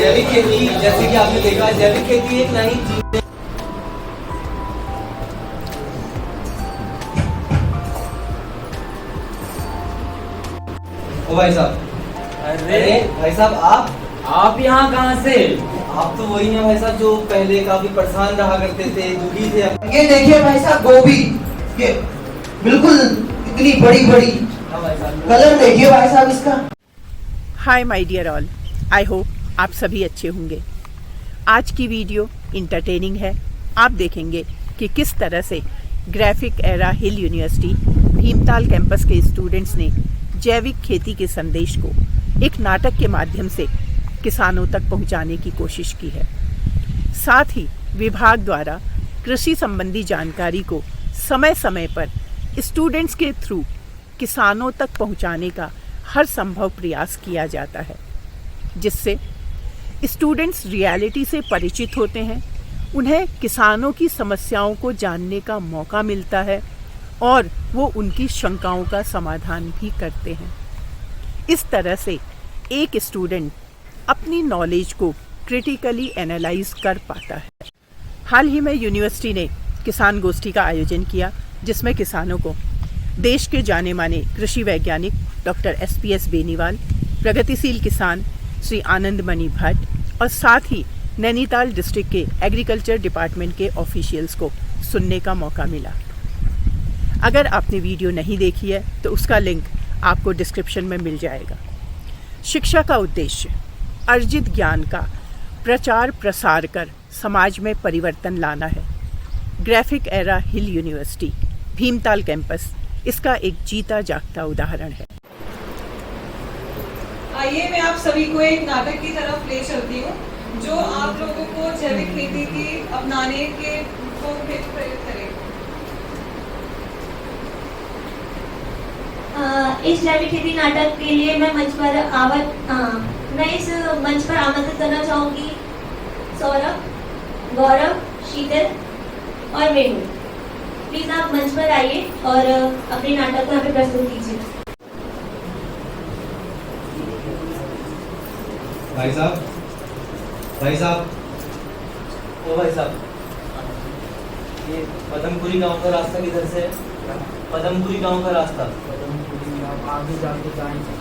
जैविक खेती, जैसे कि आपने देखा, जैविक खेती एक नई चीज है। ओ भाई साहब, अरे भाई साहब आप यहाँ कहाँ से? आप तो वही हैं भाई साहब जो पहले काफी परेशान रहा करते थे, दुखी थे। ये देखिए भाई साहब गोभी, ये बिल्कुल इतनी बड़ी बड़ी। हाँ भाई साहब, कलर देखिए भाई साहब इसका। Hi my dear all, I hope आप सभी अच्छे होंगे। आज की वीडियो इंटरटेनिंग है। आप देखेंगे कि किस तरह से ग्राफिक एरा हिल यूनिवर्सिटी भीमताल कैंपस के स्टूडेंट्स ने जैविक खेती के संदेश को एक नाटक के माध्यम से किसानों तक पहुंचाने की कोशिश की है। साथ ही विभाग द्वारा कृषि संबंधी जानकारी को समय समय पर स्टूडेंट्स के थ्रू किसानों तक पहुंचाने का हर संभव प्रयास किया जाता है, जिससे स्टूडेंट्स रियलिटी से परिचित होते हैं, उन्हें किसानों की समस्याओं को जानने का मौका मिलता है और वो उनकी शंकाओं का समाधान भी करते हैं। इस तरह से एक स्टूडेंट अपनी नॉलेज को क्रिटिकली एनालाइज कर पाता है। हाल ही में यूनिवर्सिटी ने किसान गोष्ठी का आयोजन किया, जिसमें किसानों को देश के जाने माने कृषि वैज्ञानिक डॉक्टर SPS बेनीवाल, प्रगतिशील किसान श्री आनंद मणि भट्ट और साथ ही नैनीताल डिस्ट्रिक्ट के एग्रीकल्चर डिपार्टमेंट के ऑफिशियल्स को सुनने का मौका मिला। अगर आपने वीडियो नहीं देखी है तो उसका लिंक आपको डिस्क्रिप्शन में मिल जाएगा। शिक्षा का उद्देश्य अर्जित ज्ञान का प्रचार प्रसार कर समाज में परिवर्तन लाना है। ग्राफिक एरा हिल यूनिवर्सिटी भीमताल कैंपस इसका एक जीता जागता उदाहरण है। आइए मैं आप सभी को एक नाटक की तरफ ले चलती हूँ, जो आप लोगों को जैविक खेती की अपनाने के को प्रेरित करेगा। इस जैविक खेती नाटक के लिए मैं इस मंच पर आमंत्रित करना चाहूंगी सौरभ, गौरव, शीतल और मेनू। प्लीज आप मंच पर आइए और अपने नाटक को यहाँ पे प्रस्तुत कीजिए। भाई साहब, भाई साहब, ओ भाई साहब, ये पदमपुरी गांव का रास्ता किधर से है? पदमपुरी गांव का रास्ता आगे जाके जाएंगे।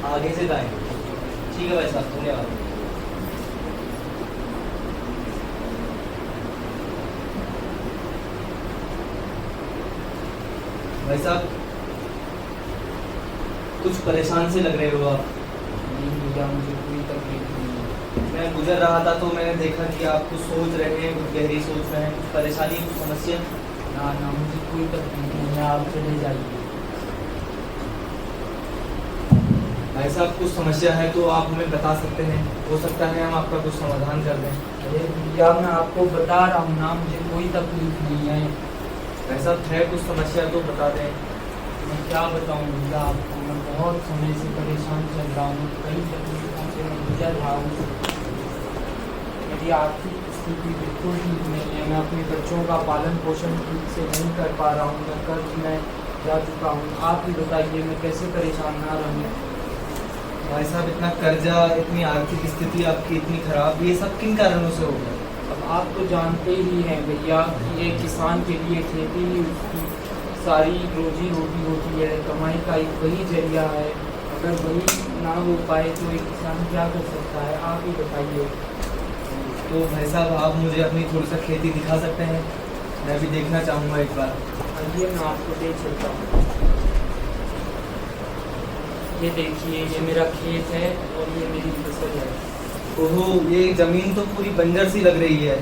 आगे से दाएं। ठीक है भाई साहब, धन्यवाद। भाई साहब, कुछ परेशान से लग रहे हो आप। नहीं भैया, मुझे कोई तकलीफ नहीं है। मैं गुजर रहा था तो मैंने देखा कि आप कुछ सोच रहे हैं, कुछ गहरी सोच रहे हैं, कुछ परेशानी, कुछ समस्या। ना मुझे कोई तकलीफ नहीं है, आप चले जाइए। भाई साहब, कुछ समस्या है तो आप हमें बता सकते हैं, हो सकता है हम आपका कुछ समाधान कर दें। अरे भैया, मैं आपको बता रहा हूँ ना, मुझे कोई तकलीफ नहीं है। भाई साहब, है कुछ समस्या तो बता दें। मैं क्या बताऊँ भैया आपको, मैं बहुत समय से परेशान चल रहा हूँ, कई तकलीफों से मैं गुजर रहा हूँ। मेरी आर्थिक स्थिति बिल्कुल ठीक नहीं है, मैं अपने बच्चों का पालन पोषण ठीक से नहीं कर पा रहा हूँ, मैं कर्ज में जा चुका हूँ। आप ही बताइए मैं कैसे परेशान ना रहूँ। भाई साहब, इतना कर्जा, इतनी आर्थिक स्थिति आपकी इतनी खराब, ये सब किन कारणों से होगा? अब आप तो जानते ही हैं भैया कि एक किसान के लिए खेती ही उसकी सारी रोजी रोटी होती है, कमाई का एक वही जरिया है। अगर वही ना हो पाए तो एक किसान क्या कर सकता है, आप ही बताइए। तो भाई साहब, आप मुझे अपनी थोड़ी सा खेती दिखा सकते हैं? मैं भी देखना चाहूँगा एक बार। आइए मैं आपको ले चलता हूँ। ये देखिए, ये मेरा खेत है और ये मेरी फसल है। ओहो, ये ज़मीन तो पूरी बंजर सी लग रही है,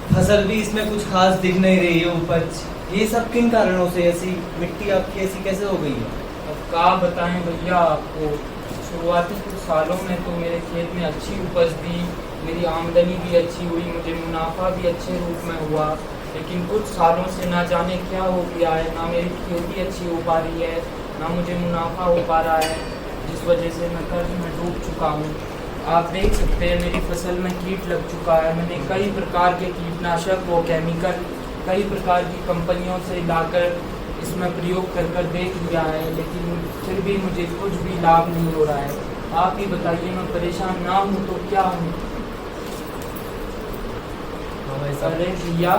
फसल भी इसमें कुछ खास दिख नहीं रही है, उपज। ये सब किन कारणों से ऐसी मिट्टी आपकी ऐसी कैसे हो गई है? अब क्या बताएं भैया आपको, शुरुआती कुछ सालों में तो मेरे खेत में अच्छी उपज थी, मेरी आमदनी भी अच्छी हुई, मुझे मुनाफा भी अच्छे रूप में हुआ। लेकिन कुछ सालों से ना जाने क्या हो गया है, ना मेरी खेती अच्छी हो पा रही है, ना मुझे मुनाफा हो पा रहा है, जिस वजह से मैं कर्ज में डूब चुका हूँ। आप देख सकते हैं मेरी फसल में कीट लग चुका है। मैंने कई प्रकार के कीटनाशक व केमिकल कई प्रकार की कंपनियों से लाकर इसमें प्रयोग कर देख लिया है, लेकिन फिर भी मुझे कुछ भी लाभ नहीं हो रहा है। आप ही बताइए, मैं परेशान ना हूँ तो क्या हूँ। हाँ भाई साहब। अरे भैया,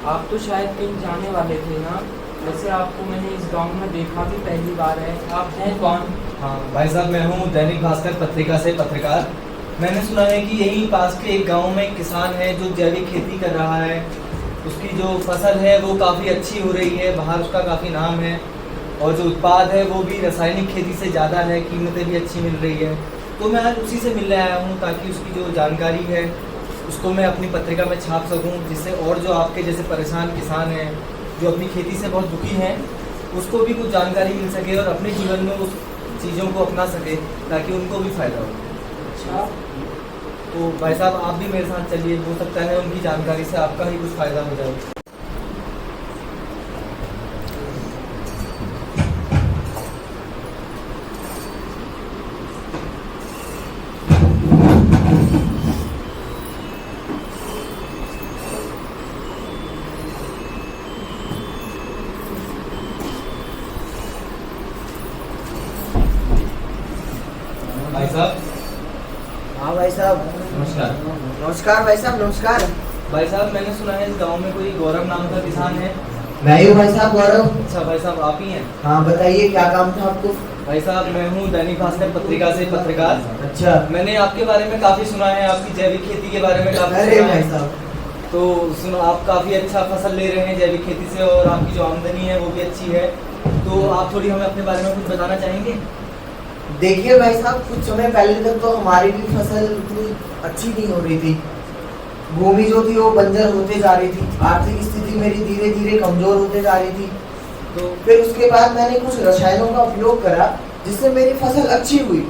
आप तो शायद कहीं जाने वाले थे ना। वैसे आपको मैंने इस गांव में देखा भी पहली बार है। आप हैं कौन? हाँ भाई साहब, मैं हूँ दैनिक भास्कर पत्रिका से पत्रकार। मैंने सुना है कि यहीं पास के एक गांव में एक किसान है जो जैविक खेती कर रहा है। उसकी जो फसल है वो काफ़ी अच्छी हो रही है, बाहर उसका काफ़ी नाम है, और जो उत्पाद है वो भी रासायनिक खेती से ज़्यादा है, कीमतें भी अच्छी मिल रही है। तो मैं आज उसी से मिलने आया हूँ ताकि उसकी जो जानकारी है उसको मैं अपनी पत्रिका में छाप सकूँ, जिससे और जो आपके जैसे परेशान किसान हैं जो अपनी खेती से बहुत दुखी हैं उसको भी कुछ जानकारी मिल सके और अपने जीवन में उस चीज़ों को अपना सके ताकि उनको भी फ़ायदा हो। अच्छा, तो भाई साहब आप भी मेरे साथ चलिए, हो सकता है उनकी जानकारी से आपका ही कुछ फ़ायदा हो जाए। भाई साहब। हाँ भाई साहब। नमस्कार। नमस्कार भाई साहब, नमस्कार। भाई साहब, मैंने सुना है इस गांव में कोई गौरव नाम का किसान है। मैं ही हूँ भाई साहब, गौरव। अच्छा भाई साहब, आप ही हैं? हाँ बताइए, क्या काम था आपको? भाई साहब, मैं हूँ दैनिक भास्कर पत्रिका से पत्रकार। अच्छा। मैंने आपके बारे में काफ़ी सुना है, आपकी जैविक खेती के बारे में काफ़ी अरे सुना भाई है। साहब, तो सुनो, आप काफ़ी अच्छा फसल ले रहे हैं जैविक खेती से और आपकी जो आमदनी है वो भी अच्छी है। तो आप थोड़ी हमें अपने बारे में कुछ बताना चाहेंगे? देखिए भाई साहब, कुछ समय पहले तक तो हमारी भी फसल उतनी अच्छी नहीं हो रही थी। भूमि जो थी वो बंजर होते जा रही थी, आर्थिक स्थिति मेरी धीरे धीरे कमजोर होते जा रही थी। तो फिर उसके बाद मैंने कुछ रसायनों का उपयोग करा जिससे मेरी फसल अच्छी हुई,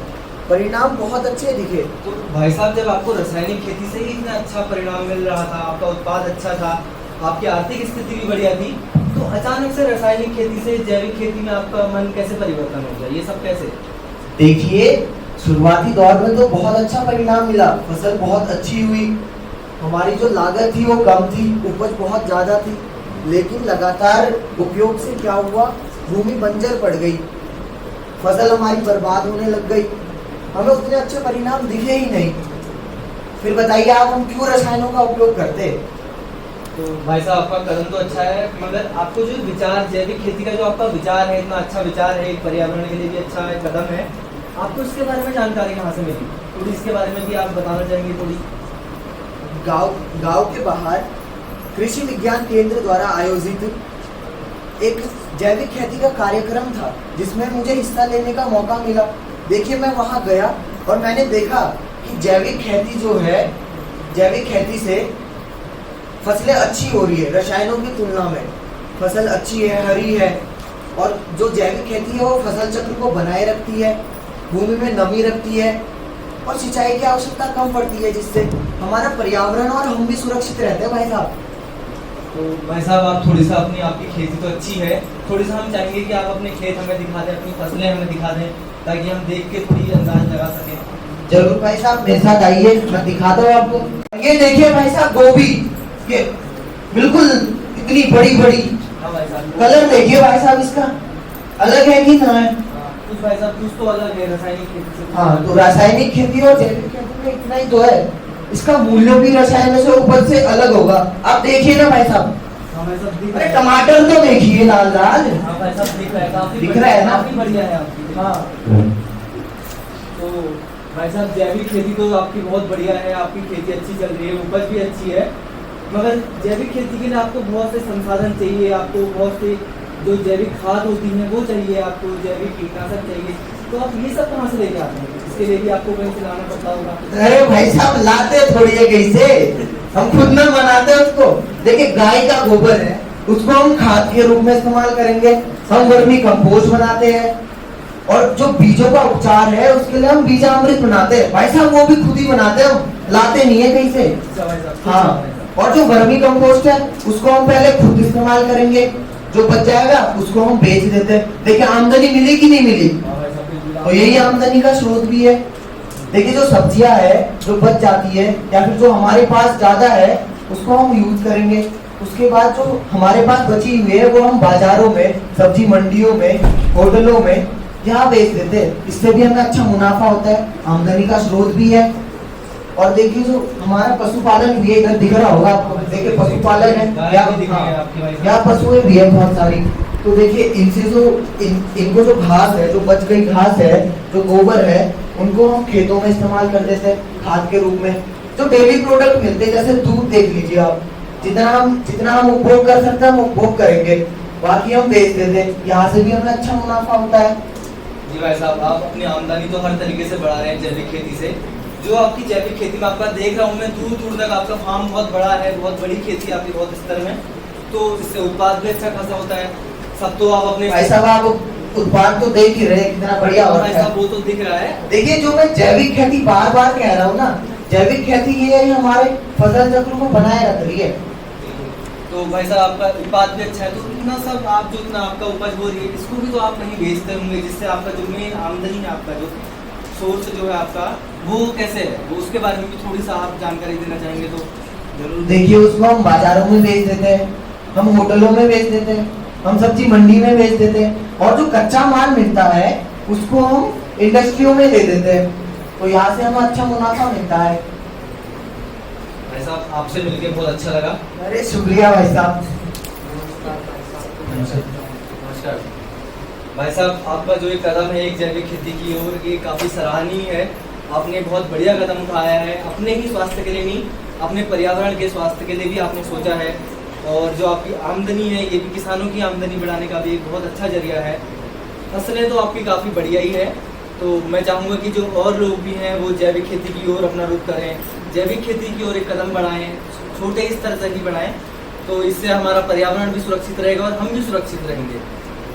परिणाम बहुत अच्छे दिखे। तो भाई साहब, जब आपको रासायनिक खेती से ही इतना अच्छा परिणाम मिल रहा था, आपका उत्पाद अच्छा था, आपकी आर्थिक स्थिति भी बढ़िया थी, तो अचानक से रासायनिक खेती से जैविक खेती में आपका मन कैसे परिवर्तन हो गया? ये सब कैसे? देखिए, शुरुआती दौर में तो बहुत अच्छा परिणाम मिला, फसल बहुत अच्छी हुई, हमारी जो लागत थी वो कम थी, उपज बहुत ज़्यादा थी। लेकिन लगातार उपयोग से क्या हुआ, भूमि बंजर पड़ गई, फसल हमारी बर्बाद होने लग गई, हमें उतने अच्छे परिणाम दिखे ही नहीं। फिर बताइए आप, हम क्यों रसायनों का उपयोग करते? तो भाई साहब, आपका कदम तो अच्छा है, मगर आपको जो विचार जैविक खेती का जो आपका विचार है, इतना अच्छा विचार है, एक पर्यावरण के लिए भी अच्छा है, कदम है, आपको इसके बारे में जानकारी कहाँ से मिली? थोड़ी इसके बारे में भी आप बताना चाहेंगे थोड़ी? गांव के बाहर कृषि विज्ञान केंद्र द्वारा आयोजित एक जैविक खेती का कार्यक्रम था जिसमें मुझे हिस्सा लेने का मौका मिला। देखिए, मैं वहां गया और मैंने देखा कि जैविक खेती जो है, जैविक खेती से फसलें अच्छी हो रही है रसायनों की तुलना में, फसल अच्छी है, हरी है, और जो जैविक खेती है वो फसल चक्र को बनाए रखती है, भूमि में नमी रखती है और सिंचाई की आवश्यकता कम पड़ती है, जिससे हमारा पर्यावरण और हम भी सुरक्षित रहते हैं। भाई साहब, तो भाई साहब, आप थोड़ी सा आपकी खेती तो अच्छी है, थोड़ी सा हम चाहेंगे कि आप अपने खेत हमें दिखा दें, अपनी फसलें हमें दिखा दें, ताकि हम देख के थोड़ी अंदाज लगा सकें। जरूर भाई साहब, मेरे साथ आइए, मैं दिखाता हूँ आपको। ये देखिए भाई साहब, गोभी, ये बिल्कुल इतनी बड़ी बड़ी, हाँ भाई साहब। कलर देखिए भाई साहब, इसका अलग है कि ना है? कुछ भाई साहब, कुछ तो अलग है रासायनिक खेती से। हाँ, तो रासायनिक खेती और जैविक खेती में इतना ही तो है, इसका मूल्य भी रसायनों से उपज से अलग होगा। आप देखिए ना भाई साहब, हाँ भाई साहब, दिख अरे रहा है। टमाटर तो देखिए लाल लाल। हाँ भाई साहब, दिख रहा है, काफी दिख रहा है ना? काफी बढ़िया है आपकी। हाँ, तो भाई साहब, जैविक खेती तो आपकी बहुत बढ़िया है, आपकी खेती अच्छी चल रही है, उपज भी अच्छी है, मगर जैविक खेती के लिए आपको बहुत से संसाधन चाहिए, आपको बहुत से जो जैविक खाद होती है वो चाहिए, आपको जैविक कीटनाशक चाहिए, तो आप ये सब कहाँ से लेके आते हैं? इसके लिए भी आपको कहीं से लाना पड़ता होगा। अरे भाई साहब, लाते थोड़ी है कहीं से, हम खुद में बनाते हैं उसको। देखिए, गाय का गोबर है, उसको हम खाद के रूप में इस्तेमाल करेंगे, हम वर्मी कंपोस्ट बनाते हैं, और जो बीजों का उपचार है उसके लिए हम बीजामृत बनाते हैं। भाई साहब, वो भी खुद ही बनाते हैं, हम लाते नहीं है कहीं से। अच्छा भाई साहब, हाँ, और जो वर्मी कंपोस्ट है उसको हम पहले खुद इस्तेमाल करेंगे, जो बच जाएगा उसको हम बेच देते हैं। देखिए, आमदनी मिली कि नहीं मिली? हाँ भाई साहब, बिल्कुल। तो यही आमदनी का स्रोत भी है। देखिए, जो सब्जियां है जो बच जाती है या फिर जो हमारे पास ज्यादा है उसको हम यूज करेंगे। उसके बाद जो हमारे पास बची हुई है वो हम बाजारों में, सब्जी मंडियों में, होटलों में यहाँ बेच देते हैं। इससे भी हमें अच्छा मुनाफा होता है, आमदनी का स्रोत भी है। और देखिए जो हमारा पशुपालन भी है, इधर दिख रहा होगा आपको, देखिए पशुपालन है, यहाँ पशुएं भी है बहुत सारी। तो देखिए इनसे जो इनको जो घास है, जो बच गई घास है, जो गोबर है, उनको हम खेतों में इस्तेमाल कर देते हैं खाद के रूप में। जो डेली प्रोडक्ट मिलते हैं, जैसे दूध देख लीजिए आप, जितना हम उपभोग कर सकते हैं हम उपभोग करेंगे, बाकी हम बेच देते हैं। यहाँ से भी हमें अच्छा मुनाफा होता है। जी भाई साहब, आप अपनी आमदनी तो हर तरीके से बढ़ा रहे हैं जैविक खेती से। जो आपकी जैविक खेती में आपका देख रहा हूँ मैं, दूर दूर तक आपका फार्म बहुत बड़ा है, बहुत बड़ी खेती आपकी बहुत स्तर में, तो इससे उत्पाद भी अच्छा खासा होता है। सब तो आप अपने भाई साहब आप उत्पाद तो देख ही रहे कितना बढ़िया हो रहा है। वो तो दिख रहा है। देखिए जो मैं जैविक खेती बार बार कह रहा हूँ ना, जैविक खेती ये हमारे फसल चक्र को बनाए रख रही है। तो भाई साहब आपका उत्पाद भी अच्छा है, तो इतना सब आप जो इतना आपका उपज हो रही है, इसको भी तो आप कहीं बेचते होंगे, जिससे आपका जो मेन आमदनी है, आपका जो सोर्स जो है आपका, वो कैसे है, वो उसके बारे में भी थोड़ी सा आप जानकारी देना चाहेंगे तो जरूर। देखिए उसको हम बाजारों में बेच देते हैं, हम होटलों में बेच देते हैं, हम सब्जी मंडी में बेच देते हैं, और जो कच्चा माल मिलता है उसको हम इंडस्ट्रियों में दे देते हैं। तो यहाँ से हमें अच्छा मुनाफा मिलता है। भाई साहब आपसे मिलके बहुत अच्छा लगा। अरे शुक्रिया भाई साहब। नमस्कार भाई साहब, आपका जो एक कदम है एक जैविक खेती की ओर, ये काफ़ी सराहनीय है। आपने बहुत बढ़िया कदम उठाया है, अपने ही स्वास्थ्य के लिए नहीं, अपने पर्यावरण के स्वास्थ्य के लिए भी आपने सोचा है। और जो आपकी आमदनी है, ये भी किसानों की आमदनी बढ़ाने का भी एक बहुत अच्छा जरिया है। फसलें तो आपकी काफ़ी बढ़िया ही है। तो मैं चाहूँगा कि जो और लोग भी हैं वो जैविक खेती की ओर अपना रुख करें, जैविक खेती की ओर एक कदम बढ़ाएं, छोटे स्तर से ही बढ़ाएं, तो इससे हमारा पर्यावरण भी सुरक्षित रहेगा और हम भी सुरक्षित रहेंगे,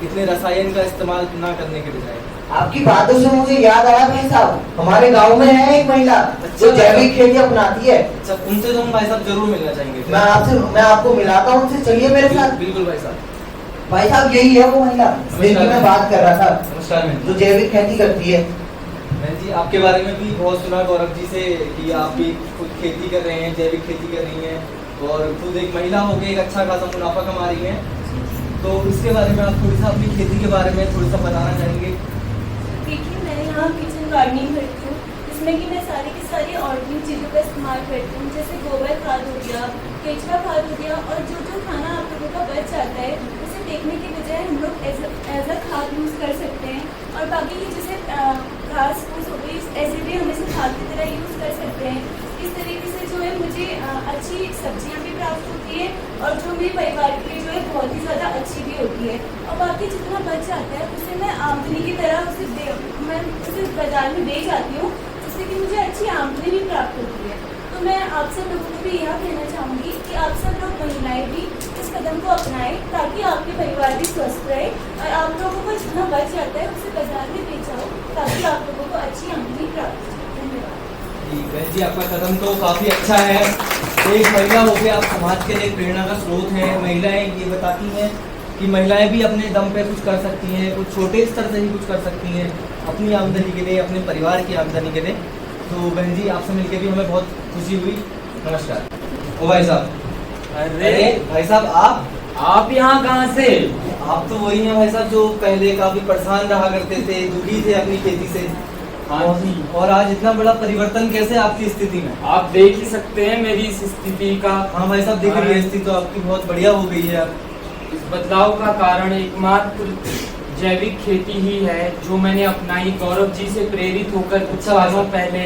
इतने रसायन का इस्तेमाल ना करने के बजाय। आपकी बातों से मुझे याद आया भाई साहब, हमारे गांव में है एक महिला जो जैविक खेती अपनाती है। अच्छा, उनसे तो हम भाई साहब जरूर मिलना चाहेंगे। मैं आपको मिलाता हूँ उनसे, चलिए मेरे साथ। बिल्कुल भाई साहब। भाई साहब यही है वो महिला जिसकी मैं बात कर रहा था, नमस्कार मैम। जो जैविक खेती करती है। मैम जी, आपके बारे में भी बहुत सुना गौरव जी से कि आप भी खुद खेती कर रहे हैं, जैविक खेती कर रही हैं और खुद एक महिला होकर एक अच्छा खासा मुनाफा कमा रही हैं। तो इसके बारे में आप थोड़ी सा अपनी खेती के बारे में थोड़ा सा बताना चाहेंगे? देखिए मैं यहाँ किचन गार्डनिंग करती हूँ, जिसमें कि मैं सारी की सारी ऑर्गेनिक चीज़ों का इस्तेमाल करती हूँ, जैसे गोबर खाद हो गया, केचुआ खाद हो गया, और जो खाना आप लोगों का बच जाता है उसे फेंकने के बजाय हम लोग एज अ खाद यूज़ कर सकते हैं। और बाकी ये जैसे घास फूस हो गई, ऐसे भी हम इसे खाद की तरह यूज़ कर सकते हैं। इस तरीके से जो है मुझे अच्छी सब्जियां भी प्राप्त होती है और जो मेरे परिवार के लिए जो है बहुत ही ज़्यादा अच्छी भी होती है। और बाकी जितना बच जाता है उसे मैं आमदनी की तरह मैं उसे बाजार में बेच आती हूँ, जिससे कि मुझे अच्छी आमदनी भी प्राप्त होती है। तो मैं आप सब लोगों को भी यह कहना चाहूँगी कि आप सब लोग महिलाएं भी इस कदम को अपनाएं, ताकि आपके परिवार भी स्वस्थ रहे और आप लोगों को जितना बच जाता है उसे बाजार में बेचाओ, ताकि आप लोगों को अच्छी आमदनी प्राप्त हो। धन्यवाद। बहन जी, आपका कदम तो काफ़ी अच्छा है। एक महिला होकर आप समाज के लिए प्रेरणा का स्रोत हैं। महिलाएं ये बताती हैं कि महिलाएं भी अपने दम पे कुछ कर सकती हैं, कुछ छोटे स्तर से ही कुछ कर सकती हैं अपनी आमदनी के लिए, अपने परिवार की आमदनी के लिए। तो बहन जी आपसे मिलकर भी हमें बहुत खुशी हुई। नमस्कार। ओ भाई साहब। अरे भाई साहब, आप यहाँ कहाँ से? आप तो वही हैं भाई साहब जो पहले काफ़ी परेशान रहा करते थे, दुखी थे अपनी खेती से। हाँ जी। और आज इतना बड़ा परिवर्तन कैसे आपकी स्थिति में? आप देख ही सकते हैं मेरी इस स्थिति का। हाँ भाई साहब, दिख रही है स्थिति तो आपकी बहुत बढ़िया हो गई है। इस बदलाव का कारण एकमात्र जैविक खेती ही है, जो मैंने अपनाई गौरव जी से प्रेरित होकर कुछ सालों पहले,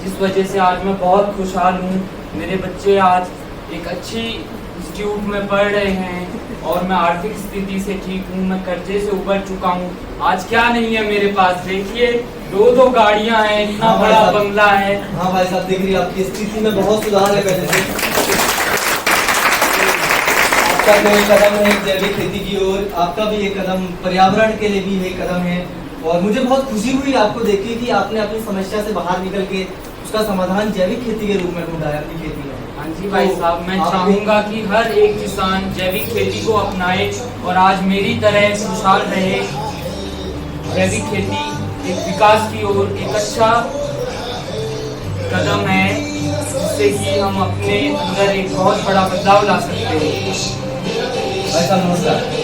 जिस वजह से आज मैं बहुत खुशहाल हूँ। मेरे बच्चे आज एक अच्छी इंस्टीट्यूट में पढ़ रहे हैं और मैं आर्थिक स्थिति से ठीक हूँ। मैं कर्जे से उबर चुका हूँ। आज क्या नहीं है मेरे पास, देखिए 2 गाड़ियाँ हैं, इतना हाँ बड़ा भाई बंगला है। हाँ भाई साहब, दिख रही है आपकी स्थिति में बहुत सुधार है पहले से। आपका जो एक कदम है जैविक खेती की ओर, आपका भी एक कदम पर्यावरण के लिए भी एक कदम है। और मुझे बहुत खुशी हुई आपको देख के कि आपने अपनी समस्या से बाहर निकल के उसका समाधान जैविक खेती के रूप में ढूंढा है अपनी खेती में। हाँ जी भाई साहब, मैं चाहूँगा कि हर एक किसान जैविक खेती को अपनाए और आज मेरी तरह खुशहाल रहे। जैविक खेती एक विकास की ओर एक अच्छा कदम है, जिससे कि हम अपने अंदर एक बहुत बड़ा बदलाव ला सकते हैं। भाई साहब नमस्कार।